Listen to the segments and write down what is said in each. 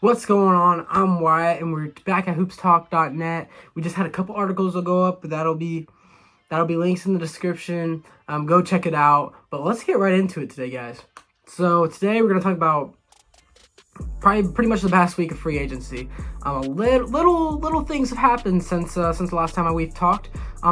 What's going on? I'm Wyatt, and we're back at hoopstalk.net. We just had a couple articles to go up, but that'll be links in the description. Go check it out. But let's get right into it today, guys. So today we're gonna talk about probably pretty much the past week of free agency. Little things have happened since the last time we've talked.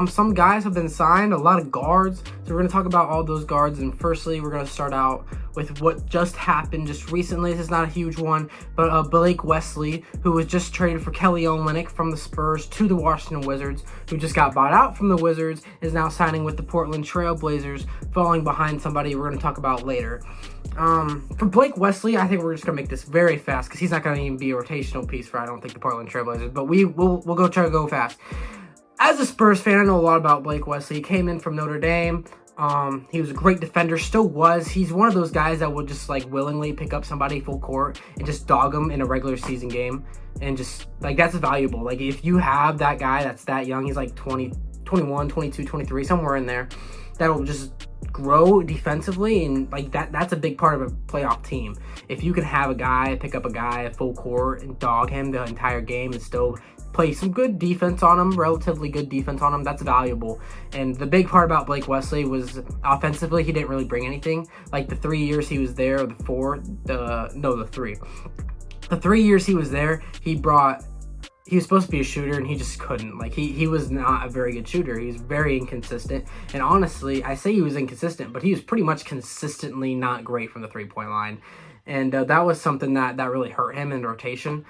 Some guys have been signed, a lot of guards. So we're gonna talk about all those guards. And firstly, we're gonna start out with what just happened just recently. This is not a huge one, but Blake Wesley, who was just traded for Kelly Olynyk from the Spurs to the Washington Wizards, who just got bought out from the Wizards, is now signing with the Portland Trail Blazers, falling behind somebody we're gonna talk about later. For Blake Wesley, I think we're just gonna make this very fast because he's not gonna even be a rotational piece for, I don't think, the Portland Trailblazers. But we'll go try to go fast. As a Spurs fan, I know a lot about Blake Wesley. He came in from Notre Dame. He was a great defender, still was. He's one of those guys that would just willingly pick up somebody full court and just dog them in a regular season game, and just that's valuable. If you have that guy that's that young, he's 20, 21, 22, 23, somewhere in there, that'll just grow defensively, and that's a big part of a playoff team. If you can have a guy pick up a guy at full court and dog him the entire game and still play some good defense on him, relatively good defense on him, that's valuable. And the big part about Blake Wesley was offensively, he didn't really bring anything. The 3 years he was there, or the 3 years he was there, he was supposed to be a shooter, and he just couldn't. He was not a very good shooter. He was very inconsistent. And honestly, I say he was inconsistent, but he was pretty much consistently not great from the three-point line. And that was something that really hurt him in rotation.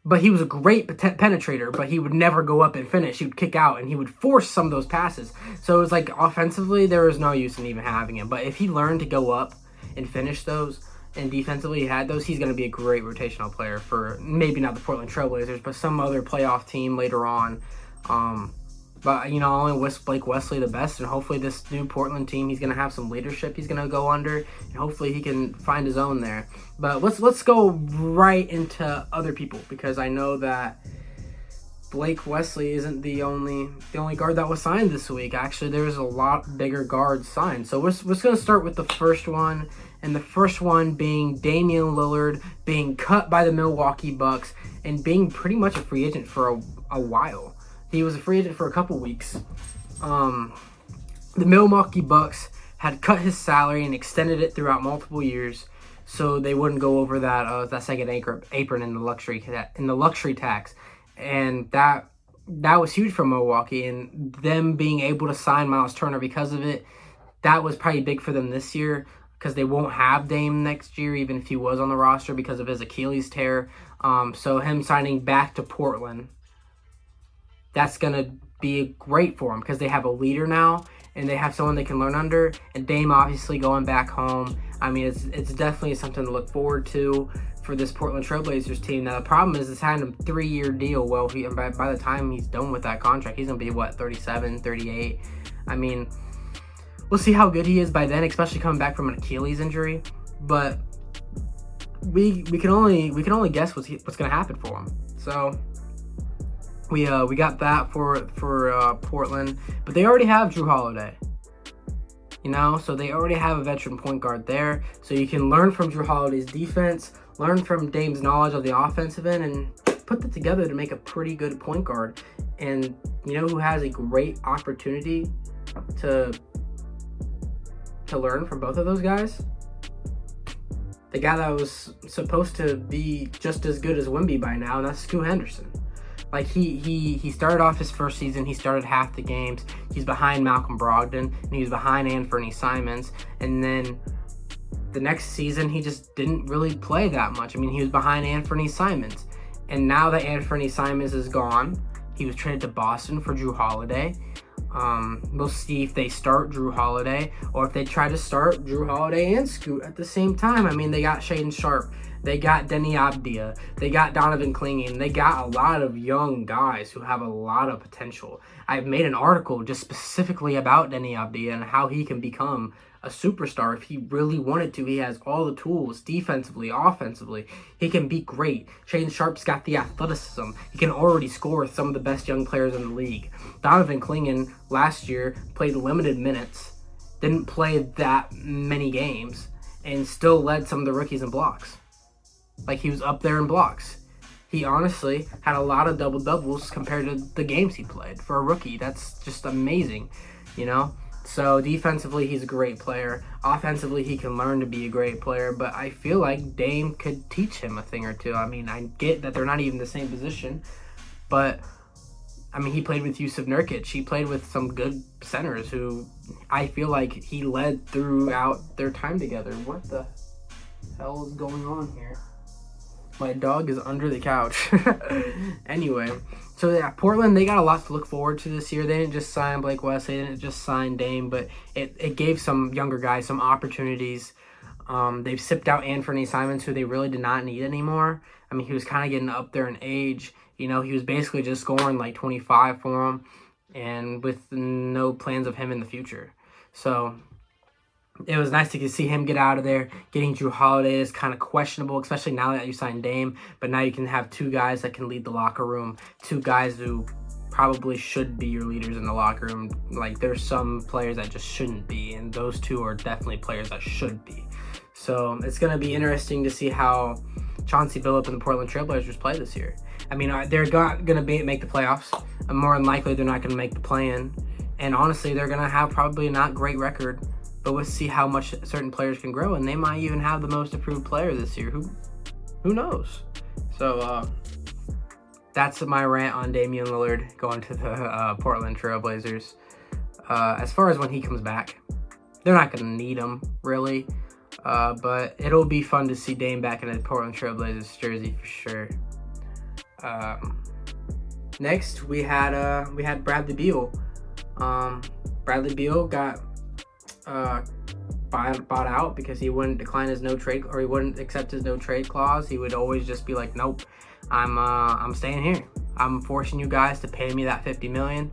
But he was a great penetrator, but he would never go up and finish. He would kick out, and he would force some of those passes. So it was offensively, there was no use in even having him. But if he learned to go up and finish those, and defensively he had those, he's going to be a great rotational player for maybe not the Portland Trailblazers, but some other playoff team later on. But I only wish Blake Wesley the best, and hopefully this new Portland team, he's going to have some leadership he's going to go under, and hopefully he can find his own there. But let's go right into other people, because I know that Blake Wesley isn't the only guard that was signed this week. Actually, there's a lot bigger guards signed. So we're going to start with the first one, and the first one being Damian Lillard being cut by the Milwaukee Bucks and being pretty much a free agent for a while. He was a free agent for a couple weeks. The Milwaukee Bucks had cut his salary and extended it throughout multiple years, so they wouldn't go over that second apron in the luxury tax, and that was huge for Milwaukee. And them being able to sign Miles Turner because of it, that was probably big for them this year, because they won't have Dame next year, even if he was on the roster, because of his Achilles tear. So him signing back to Portland, that's going to be great for them, because they have a leader now, and they have someone they can learn under. And Dame obviously going back home. I mean, it's definitely something to look forward to for this Portland Trailblazers team. Now, the problem is it's had a 3-year deal. Well, by the time he's done with that contract, he's going to be, 37, 38? I mean, we'll see how good he is by then, especially coming back from an Achilles injury. But we can only guess what's going to happen for him. So we got that for Portland, but they already have Drew Holiday. So they already have a veteran point guard there. So you can learn from Drew Holiday's defense, learn from Dame's knowledge of the offensive end, and put that together to make a pretty good point guard. And who has a great opportunity to learn from both of those guys? The guy that was supposed to be just as good as Wemby by now, and that's Scoot Henderson. He started off his first season, he started half the games. He's behind Malcolm Brogdon, and he was behind Anthony Simons. And then the next season, he just didn't really play that much. I mean, he was behind Anthony Simons. And now that Anthony Simons is gone, he was traded to Boston for Drew Holiday. We'll see if they start Drew Holiday, or if they try to start Drew Holiday and Scoot at the same time. I mean, they got Shaedon Sharpe, they got Denny Abdia, they got Donovan Clingan. They got a lot of young guys who have a lot of potential. I've made an article just specifically about Denny Abdia and how he can become a superstar if he really wanted to. He has all the tools, defensively, offensively. He can be great. Shaedon Sharpe's got the athleticism. He can already score with some of the best young players in the league. Donovan Clingan last year played limited minutes, didn't play that many games, and still led some of the rookies in blocks. Like, he was up there in blocks. He honestly had a lot of double-doubles compared to the games he played. For a rookie, that's just amazing, you know? So defensively, he's a great player. Offensively, he can learn to be a great player, but I feel like Dame could teach him a thing or two. I mean, I get that they're not even the same position, but I mean, he played with Yusuf Nurkic. He played with some good centers who I feel like he led throughout their time together. What the hell is going on here? My dog is under the couch. Anyway, so yeah, Portland, they got a lot to look forward to this year. They didn't just sign Blake West. They didn't just sign Dame, but it gave some younger guys some opportunities. They've sipped out Anthony Simons, who they really did not need anymore. I mean, he was kind of getting up there in age. You know, he was basically just scoring like 25 for them and with no plans of him in the future. So it was nice to see him get out of there. Getting Drew Holiday is kind of questionable, especially now that you signed Dame. But now you can have two guys that can lead the locker room, two guys who probably should be your leaders in the locker room. Like, there's some players that just shouldn't be, and those two are definitely players that should be. So it's going to be interesting to see how Chauncey Billups and the Portland Trailblazers play this year. I mean, they're going to make the playoffs. More than likely, they're not going to make the play-in. And honestly, they're going to have probably a not great record. But we'll see how much certain players can grow. And they might even have the most improved player this year. Who knows? So that's my rant on Damian Lillard going to the Portland Trailblazers. As far as when he comes back, they're not going to need him, really. But it'll be fun to see Dame back in a Portland Trailblazers jersey for sure. Next, we had Bradley Beal. Bradley Beal got bought out because he wouldn't decline his no trade, or he wouldn't accept his no trade clause. He would always just be like, nope, I'm staying here. I'm forcing you guys to pay me that $50 million,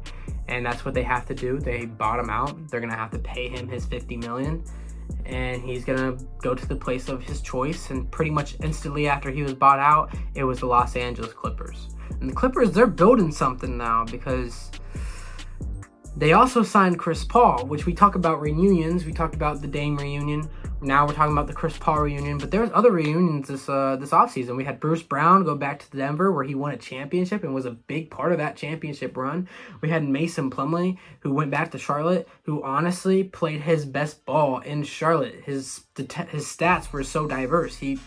and that's what they have to do. They bought him out. They're gonna have to pay him his $50 million. And he's going to go to the place of his choice. And pretty much instantly after he was bought out, it was the Los Angeles Clippers. And the Clippers, they're building something now because they also signed Chris Paul, which we talk about reunions. We talked about the Dame reunion. Now we're talking about the Chris Paul reunion. But there's other reunions this offseason. We had Bruce Brown go back to Denver where he won a championship and was a big part of that championship run. We had Mason Plumlee, who went back to Charlotte, who honestly played his best ball in Charlotte. His stats were so diverse. He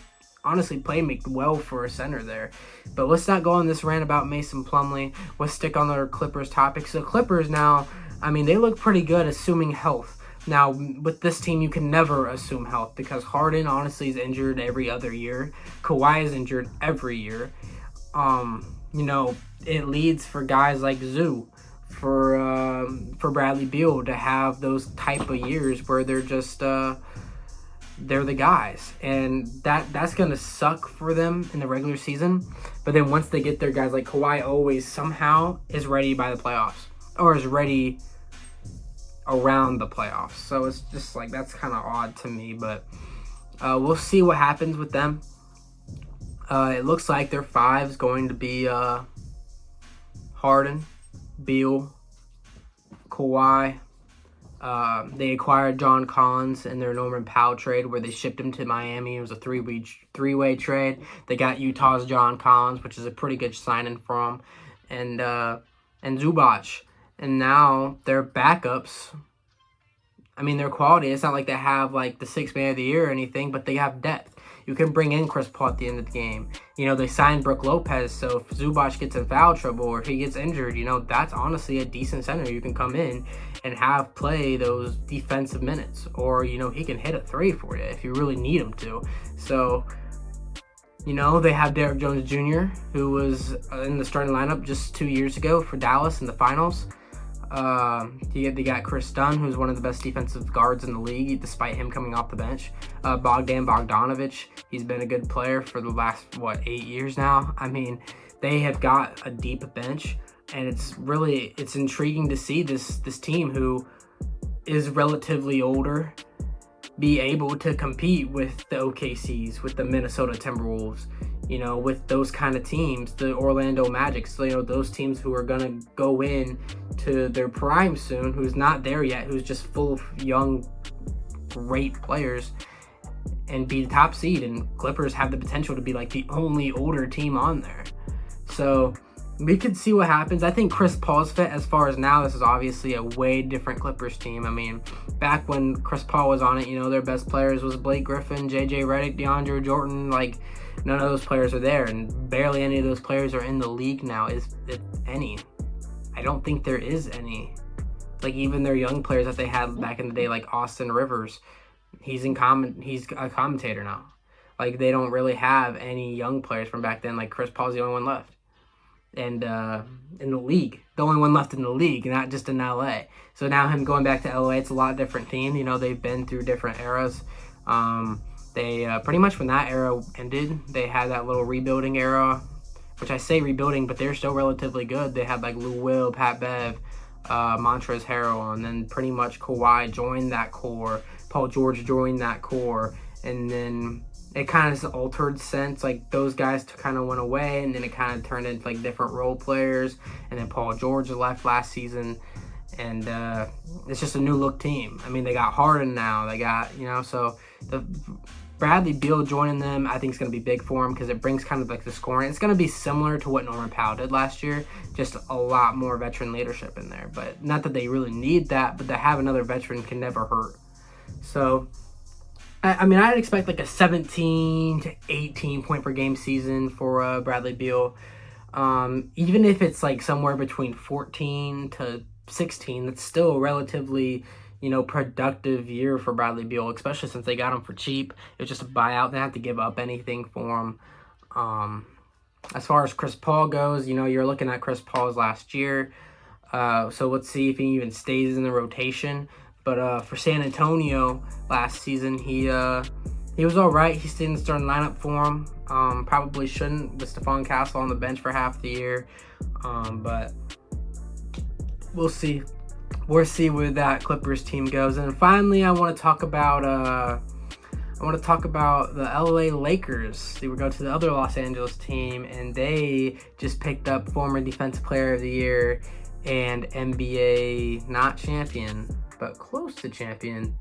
honestly played well for a center there. But let's not go on this rant about Mason Plumlee. Let's stick on the Clippers topic. So Clippers now, I mean, they look pretty good assuming health. Now, with this team, you can never assume health because Harden, honestly, is injured every other year. Kawhi is injured every year. You know, it leads for guys like Zoo, for Bradley Beal to have those type of years where they're just they're the guys, and that's gonna suck for them in the regular season. But then once they get their guys, like Kawhi always somehow is ready by the playoffs, or is ready around the playoffs. So it's just like, that's kind of odd to me, but we'll see what happens with them. It looks like their five is going to be Harden, Beal, Kawhi. They acquired John Collins in their Norman Powell trade where they shipped him to Miami. It was a three-way trade. They got Utah's John Collins, which is a pretty good signing for him, and Zubac. And now their backups, I mean, their quality, it's not like they have like the sixth man of the year or anything, but they have depth. You can bring in Chris Paul at the end of the game. You know, they signed Brook Lopez, so if Zubac gets in foul trouble or if he gets injured, you know, that's honestly a decent center. You can come in and have play those defensive minutes. Or, you know, he can hit a three for you if you really need him to. So, you know, they have Derrick Jones Jr., who was in the starting lineup just 2 years ago for Dallas in the finals. They got Chris Dunn, who's one of the best defensive guards in the league, despite him coming off the bench. Bogdan Bogdanovic, he's been a good player for the last, 8 years now. I mean, they have got a deep bench, and it's intriguing to see this team, who is relatively older, be able to compete with the OKCs, with the Minnesota Timberwolves, you know, with those kind of teams, the Orlando Magic, so, you know, those teams who are going to go in to their prime soon, who's not there yet, who's just full of young, great players. and be the top seed, and Clippers have the potential to be like the only older team on there. So we could see what happens. I think Chris Paul's fit. As far as now, this is obviously a way different Clippers team. I mean, back when Chris Paul was on it, their best players was Blake Griffin, JJ Redick, DeAndre Jordan. Like, none of those players are there, and barely any of those players are in the league now, if any. I don't think there is any. Like, even their young players that they had back in the day, like Austin Rivers, he's a commentator now. Like, they don't really have any young players from back then. Like, Chris Paul's the only one left. And in the league, the only one left in the league, not just in LA. So now him going back to LA, it's a lot different team. They've been through different eras. They pretty much when that era ended, they had that little rebuilding era, which I say rebuilding, but they're still relatively good. They had like Lou Will, Pat Bev, Montrezl Harrell, and then pretty much Kawhi joined that core. Paul George joined that core, and then it kind of altered since, like, those guys kind of went away, and then it kind of turned into like different role players, and then Paul George left last season, and it's just a new look team. I mean, they got Harden now, they got, so the Bradley Beal joining them, I think is going to be big for him, because it brings kind of like the scoring. It's going to be similar to what Norman Powell did last year, just a lot more veteran leadership in there. But not that they really need that, but to have another veteran can never hurt. So I'd expect like a 17 to 18 point per game season for Bradley Beal. Even if it's like somewhere between 14 to 16, that's still a relatively, productive year for Bradley Beal, especially since they got him for cheap. It was just a buyout. They didn't have to give up anything for him. As far as Chris Paul goes, you're looking at Chris Paul's last year. So let's see if he even stays in the rotation. But for San Antonio last season, he was all right. He stayed in the starting lineup for him. Probably shouldn't, with Stephon Castle on the bench for half the year. But we'll see. We'll see where that Clippers team goes. And finally, I want to talk about the LA Lakers. They would go to the other Los Angeles team, and they just picked up former Defensive Player of the Year and NBA not champion, but close to champion,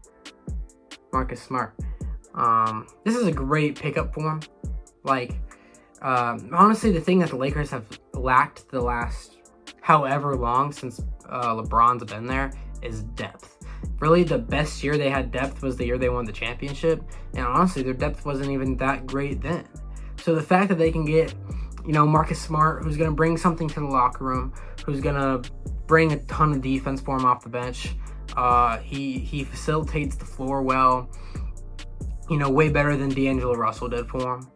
Marcus Smart. This is a great pickup for him. Like, honestly, the thing that the Lakers have lacked the last however long since LeBron's been there is depth. Really, the best year they had depth was the year they won the championship, and honestly, their depth wasn't even that great then. So the fact that they can get, Marcus Smart, who's going to bring something to the locker room, who's going to bring a ton of defense for him off the bench. He facilitates the floor well, way better than D'Angelo Russell did for him,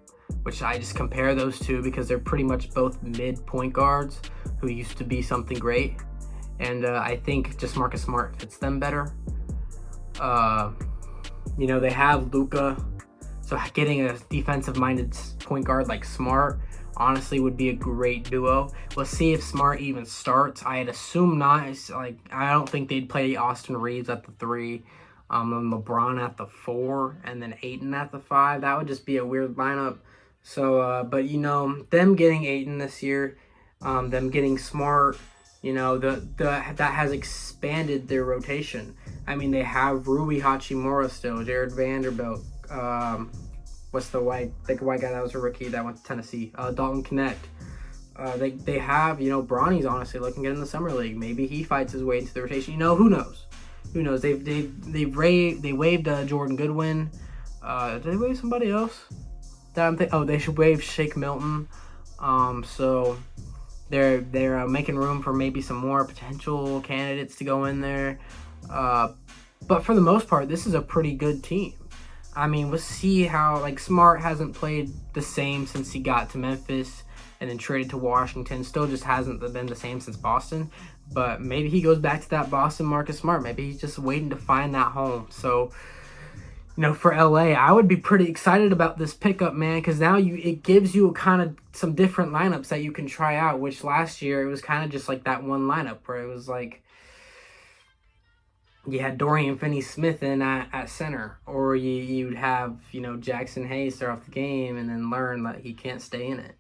which I just compare those two because they're pretty much both mid-point guards who used to be something great. And I think just Marcus Smart fits them better. They have Luka, so getting a defensive-minded point guard like Smart honestly would be a great duo. We'll see if Smart even starts. I'd assume not. I don't think they'd play Austin Reeves at the 3, and LeBron at the 4, and then Ayton at the 5. That would just be a weird lineup. So, but them getting Ayton this year, them getting Smart, that has expanded their rotation. I mean, they have Rui Hachimura still, Jared Vanderbilt. What's the white guy that was a rookie that went to Tennessee? Dalton Connect. They have, Bronny's honestly looking good in the summer league. Maybe he fights his way into the rotation. Who knows? Who knows? They waived Jordan Goodwin. Did they waive somebody else? They should waive Shake Milton. So they're making room for maybe some more potential candidates to go in there. But for the most part, this is a pretty good team. I mean, we'll see how, Smart hasn't played the same since he got to Memphis and then traded to Washington. Still just hasn't been the same since Boston. But maybe he goes back to that Boston Marcus Smart. Maybe he's just waiting to find that home. So, for LA, I would be pretty excited about this pickup, man, because now it gives you kind of some different lineups that you can try out, which last year it was kind of just like that one lineup where it was like you had Dorian Finney-Smith in at center, or you'd have, Jackson Hayes start off the game and then learn that he can't stay in it.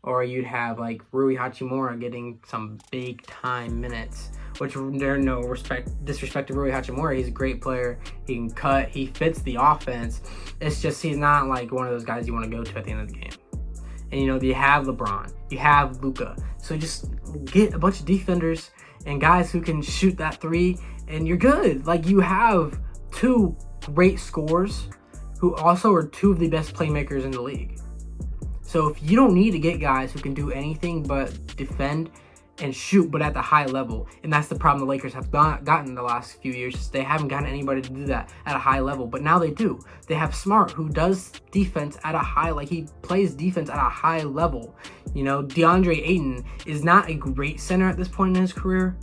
or you'd have like Rui Hachimura getting some big time minutes. Which there's no disrespect to Rui Hachimura. He's a great player. He can cut. He fits the offense. It's just he's not like one of those guys you want to go to at the end of the game. And you have LeBron, you have Luka. So just get a bunch of defenders and guys who can shoot that three, and you're good. Like, you have two great scorers who also are two of the best playmakers in the league. So if you don't need to get guys who can do anything but defend and shoot, but at the high level, and that's the problem the Lakers have not gotten the last few years. They haven't gotten anybody to do that at a high level, but now they do. They have Smart, who does defense at a high, like he plays defense at a high level. DeAndre Ayton is not a great center at this point in his career,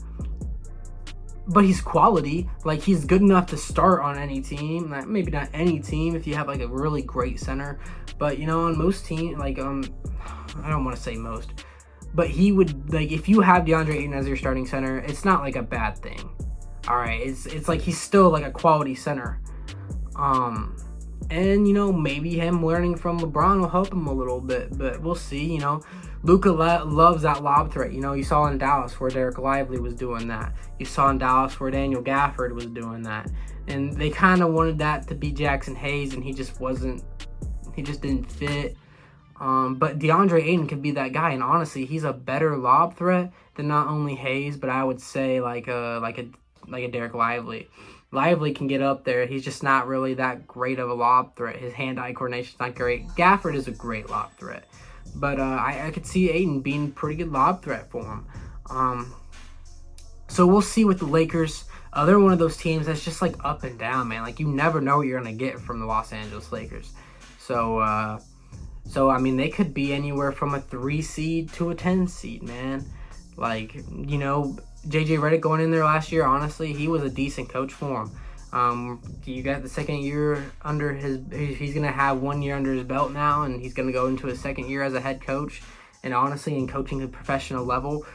but he's quality. Like, he's good enough to start on any team. Like, maybe not any team if you have like a really great center, but on most teams, like I don't want to say most. But he would, like, if you have DeAndre Ayton as your starting center, it's not like a bad thing. All right, it's like he's still like a quality center. And maybe him learning from LeBron will help him a little bit, but we'll see. Luka loves that lob threat. You saw in Dallas where Derek Lively was doing that. You saw in Dallas where Daniel Gafford was doing that. And they kind of wanted that to be Jackson Hayes, and he just didn't fit. But DeAndre Ayton could be that guy, and honestly, he's a better lob threat than not only Hayes, but I would say like a Derek Lively. Lively can get up there. He's just not really that great of a lob threat. His hand-eye coordination's not great. Gafford is a great lob threat, but I could see Ayton being a pretty good lob threat for him. So we'll see with the Lakers. They're one of those teams that's just like up and down, man. Like, you never know what you're gonna get from the Los Angeles Lakers. So I mean, they could be anywhere from a 3 seed to a 10 seed, man. Like, JJ Redick going in there last year, honestly, he was a decent coach for him. You got the second year under he's going to have 1 year under his belt now, and he's going to go into his second year as a head coach. And honestly, in coaching at a professional level,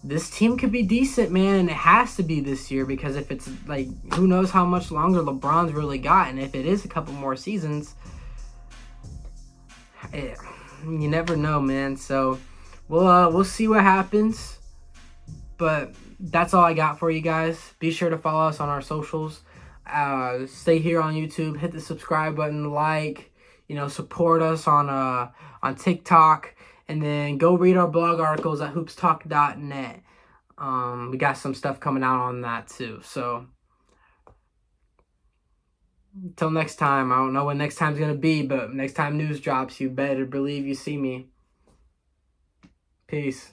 this team could be decent, man. And it has to be this year, because if it's like, who knows how much longer LeBron's really got. And if it is a couple more seasons, you never know, man. So we'll see what happens, but that's all I got for you guys. Be sure to follow us on our socials. Stay here on YouTube. Hit the subscribe button, support us on TikTok, and then go read our blog articles at hoopstalk.net. We got some stuff coming out on that too. So until next time, I don't know when next time's going to be, but next time news drops, you better believe you see me. Peace.